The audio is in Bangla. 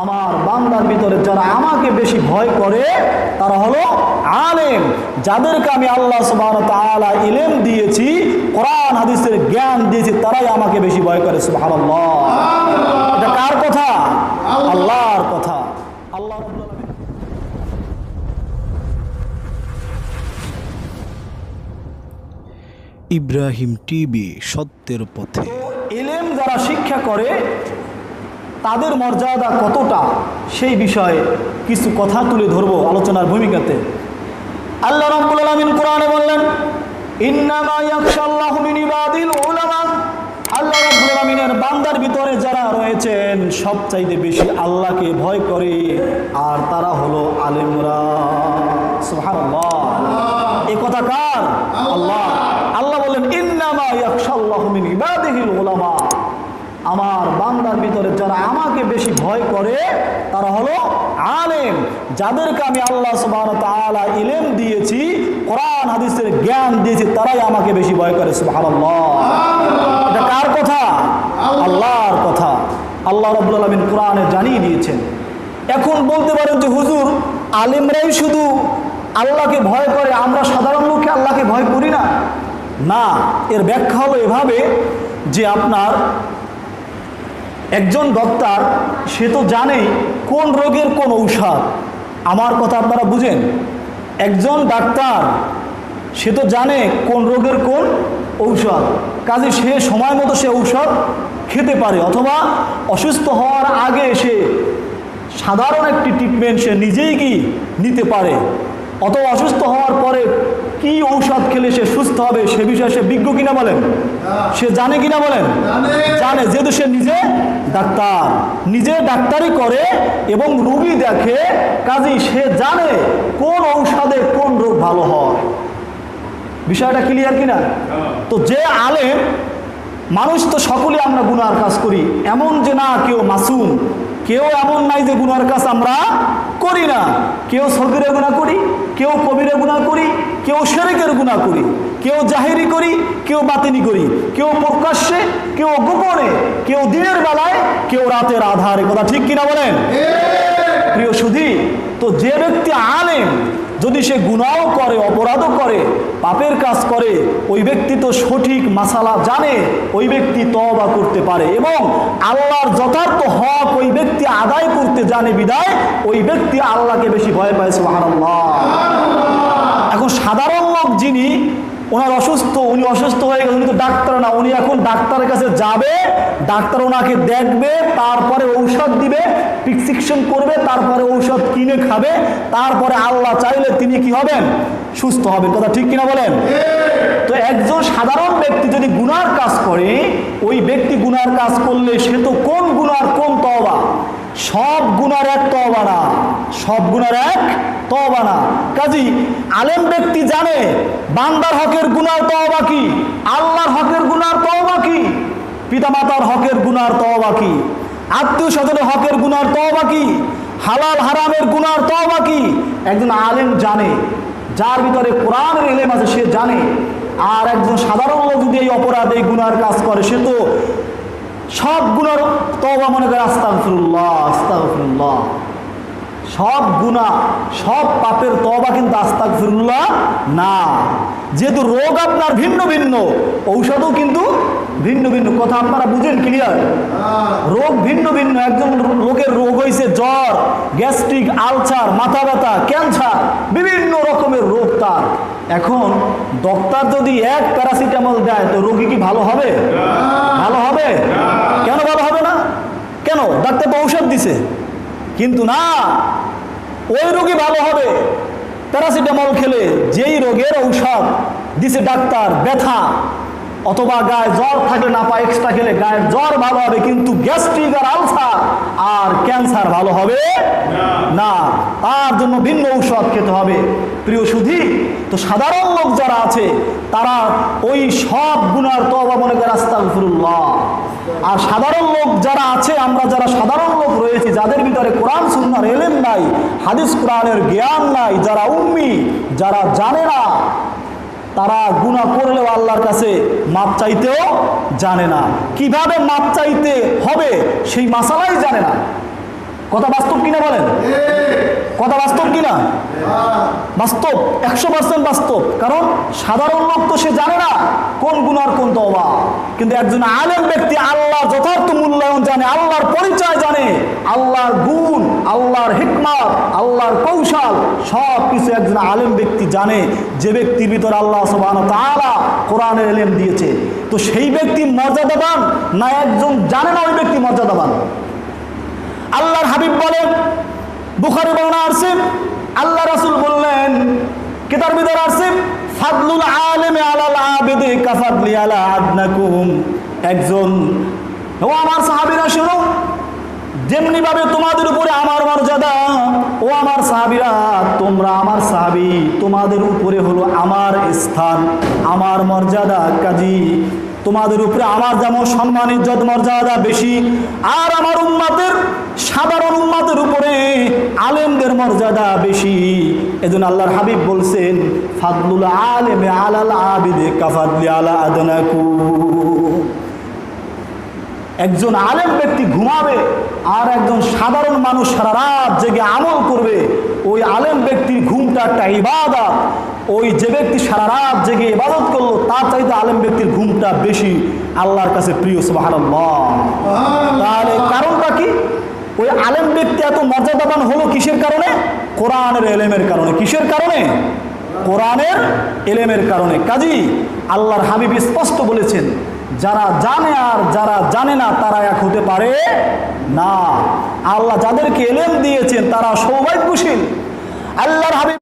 আমার বান্দার ভিতরে যারা আমাকে বেশি ভয় করে তারা হলো আলেম, যাদেরকে আমি আল্লাহ সুবহানাহু ওয়া তাআলা ইলম দিয়েছি, কোরআন হাদিসের জ্ঞান দিয়েছি, তারাই আমাকে বেশি ভয় করে। সুবহানাল্লাহ। এটা কার কথা? আল্লাহর কথা। আল্লাহ রাব্বুল আলামিন ইব্রাহিম টিভি সত্যের পথে। ইলম যারা শিক্ষা করে তাদের মর্যাদা কতটা সেই বিষয়ে কিছু কথা তুলে ধরবো আলোচনার ভূমিকাতে। আল্লাহ রাব্বুল আলামিন কোরআনে বললেন, ইন্নামা ইয়াখশাল্লাহু মিন ইবাদিল উলামা। আল্লাহ রাব্বুল আলামিনের বান্দার ভিতরে যারা রয়েছেন সবচাইতে বেশি আল্লাহকে ভয় করে, আর তারা হলো আলেমরা। সুবহানাল্লাহ। এই কথা কার? আল্লাহ। আল্লাহ বললেন, ইন্নামা ইয়াখশাল্লাহু মিন ইবাদিল উলামা। আমার বান্দার ভিতরে যারা আমাকে বেশি ভয় করে তারা হলো আলেম, যাদেরকে আমি আল্লাহ সুবহানাহু ওয়া তাআলা ইলম দিয়েছি, কোরআন হাদিসের জ্ঞান দিয়েছি, তারাই আমাকে বেশি ভয় করে। সুবহানাল্লাহ। এটা কার কথা? আল্লাহর কথা। আল্লাহ রাব্বুল আলামিন কোরআনে জানিয়ে দিয়েছেন। এখন বলতে পারেন যে হুজুর, আলেমরাই শুধু আল্লাহকে ভয় করে, আমরা সাধারণ লোককে আল্লাহকে ভয় করি না? না, এর ব্যাখ্যা হলো এভাবে যে আপনার একজন ডাক্তার সে তো জানে কোন রোগের কোন ঔষধ। আমার কথা আপনারা বুঝেন? একজন ডাক্তার সে তো জানে কোন রোগের কোন ঔষধ, কাজে সে সময় মতো সে ঔষধ খেতে পারে, অথবা অসুস্থ হওয়ার আগে সে সাধারণ একটি ট্রিটমেন্ট সে নিজেই কি নিতে পারে, অথবা অসুস্থ হওয়ার পরে কি ঔষধ খেলে সে সুস্থ হবে সে বিষয়ে সে বিজ্ঞ কিনা বলেন? সে জানে কিনা বলেন? জানে, যেহেতু সে নিজে ডাক্তার, নিজে ডাক্তারি করে এবং রোগী দেখে, কাজেই সে জানে কোন ঔষধে কোন রোগ ভালো হয়। বিষয়টা ক্লিয়ার কিনা? তো যে আলেম, মানুষ তো সকলে আমরা গুনার কাজ করি, এমন যে না কেউ মাসুম, কেউ এমন নাই যে গুনার কাজ আমরা করি না। কেউ সগীরা গুনাহ করি, কেউ কবিরা গুনাহ করি, কেউ শিরকের গুনাহ করি, কেউ জাহিরি করি, কেউ বাতিনি করি, কেউ প্রকাশ্যে, কেউ গোপনে, কেউ দিনের বেলায়, কেউ রাতের আধারে। কথা ঠিক কিনা বলেন? প্রিয় সুধী, তো যে ব্যক্তি আলেম যদি সে গুনাহও করে, অপরাধও করে, পাপের কাজ করে, ওই ব্যক্তি তো সঠিক মাসালা জানে, ওই ব্যক্তি তওবা করতে পারে এবং আল্লাহর যথার্থ হক ওই ব্যক্তি আদায় করতে জানে, বিদায় ওই ব্যক্তি আল্লাহকে বেশি ভয় পায়। সুবহানাল্লাহ। এখন সাধারণ লোক যিনি, ওনার অসুস্থ, উনি অসুস্থ হয়ে গেছেন, উনি তো ডাক্তার না, উনি এখন ডাক্তারের কাছে যাবে, ডাক্তার ওনাকে দেখবে, তারপরে ঔষধ দিবে, প্রেসক্রিপশন করবে, তারপরে ঔষধ কিনে খাবে, তারপরে আল্লাহ চাইলে তিনি কি হবেন? সুস্থ হবেন। কথা ঠিক কিনা বলেন? তো একজন সাধারণ ব্যক্তি যদি গুনার কাজ করে, ওই ব্যক্তি গুনার কাজ করলে সে তো কোন গুনার কোন তওবা? সব গুনার এক তওবা না, সব গুনার এক তওবা না। কাজী আলেম ব্যক্তি জানে বান্দার হকের গুনার তওবা কি, আল্লাহর হকের গুনার তওবা কি, পিতামাতার হকের গুনার তওবা কি, আত্মীয় স্বজনের হকের গুনার তওবা কি, হালাল হারামের গুনার তওবা কি। একজন আলেম জানে, যার ভিতরে কোরআনের ইলম আছে সে জানে। আর একজন সাধারণ লোক যদি এই অপরাধ, এই গুনার কাজ করে, সে তো সব গুনার তওবা মনে করে আস্তাগফিরুল্লাহ আস্তাগফিরুল্লাহ। সব গুনাহ, সব পাপের তওবা কিন্তু আস্তাগফিরুল্লাহ না। যেহেতু রোগ আপনার ভিন্ন ভিন্ন, ঔষধও কিন্তু ভিন্ন ভিন্ন। কথা আপনারা বুঝেন? ক্লিয়ার? রোগ ভিন্ন ভিন্ন। একজন লোকের রোগ হয়েছে জ্বর, গ্যাস্ট্রিক, আলসার, মাথা ব্যথা, ক্যান্সার, বিভিন্ন রকমের রোগ তার। এখন ডক্টর যদি এক প্যারাসিটামল দেয় তো রোগী কি ভালো হবে? ভালো হবে? কেন ভালো হবে না? কেন? ডাক্তার তো ঔষধ দিছে, কিন্তু না, ওই রোগী ভালো হবে প্যারাসিটামল খেলে। যেই রোগের ঔষধ দিছে ডাক্তার, ব্যথা অথবা গায়ে জ্বর থাকলে না পায় এক্সট্রা খেলে গায়ের জ্বর ভালো হবে, কিন্তু গ্যাস্ট্রিক আর আলসার আর ক্যান্সার ভালো হবে না, তার জন্য ভিন্ন ঔষধ খেতে হবে। প্রিয় সুধী, তো সাধারণ লোক যারা আছে তারা ওই সব গুনার তওবা মনে করে আস্তাগফিরুল্লাহ। আর সাধারণ লোক যারা আছে, আমরা যারা সাধারণ লোক রয়েছি, যাদের ভিতরে কোরআন সুন্নাহর ইলম নাই, হাদিস কোরআনের জ্ঞান নাই, যারা উম্মি, যারা জানে না, তারা গুনাহ করলেও আল্লাহর কাছে মাপ চাইতেও জানে না, কিভাবে মাপ চাইতে হবে সেই মাসালাই জানে না। কথা বাস্তব কিনা বলেন? কথা বাস্তব কিনা? বাস্তব, 100% বাস্তব। কারণ সাধারণ লোক তো সে জানে না কোন গুনার কোন তওবা, কিন্তু একজন আলেম ব্যক্তি আল্লাহর যথার্থ মূল্যায়ন জানে, আল্লাহর পরিচয় জানে, আল্লাহর গুণ, আল্লাহর হিকমত, আল্লাহর কৌশল সব কিছু একজন আলেম ব্যক্তি জানে, যে ব্যক্তির ভিতর আল্লাহ সুবহানাহু ওয়া তাআলা কোরআনের ইলম দিয়েছে। তো সেই ব্যক্তি মর্যাদাবান না একজন জানে না ওই ব্যক্তি মর্যাদাবান? আল্লাহর হাবিব বলেন, বুখারী বর্ণনা আছে, আল্লাহ রাসূল বললেন, কিতাবের ভিতর আছে, ফাদলুল আলিমি আলাল আবিদি কাফাদলি আলা আদনাকুম। একজন, ও আমার সাহাবীরা শোনো, যেমনি ভাবে তোমাদের উপরে আমার মর্যাদা, ও আমার সাহাবীরা তোমরা আমার সাহাবী, তোমাদের উপরে হলো আমার স্থান, আমার মর্যাদা, কাজী তোমাদের উপরে আমার যেমন সম্মান ইজ্জত মর্যাদা বেশি, আর আমার উম্মতের সাধারণ উম্মতের উপরে আলেমদের মর্যাদা বেশি। এজন্য আল্লাহর হাবিব বলছেন, ফাদলুল আলিমি আলাল আবিদি কাফাদলি আলা আদনাকুম। একজন আলেম ব্যক্তি ঘুমাবে আর একজন সাধারণ মানুষ সারা রাত জেগে আমল করবে, ওই আলেম ব্যক্তির ঘুমটা একটা ইবাদত। ওই যে ব্যক্তি সারা রাত জেগে ইবাদত করলো তার চাইতে আলেম ব্যক্তির ঘুমটা বেশি আল্লাহর কাছে প্রিয়। সুবহানাল্লাহ। তাহলে কারণটা কি? ওই আলেম ব্যক্তি এত মর্যাদাবান হলো কিসের কারণে? কোরআনের ইলমের কারণে। কিসের কারণে? কোরআনের ইলমের কারণে। কাজী আল্লাহর হাবিব স্পষ্ট বলেছেন, যারা জানে আর যারা জানে না তারা এক হতে পারে না। আল্লাহ যাদেরকে ইলম দিয়েছেন তারা সৌভাগ্যশীল। আল্লাহর হাবিব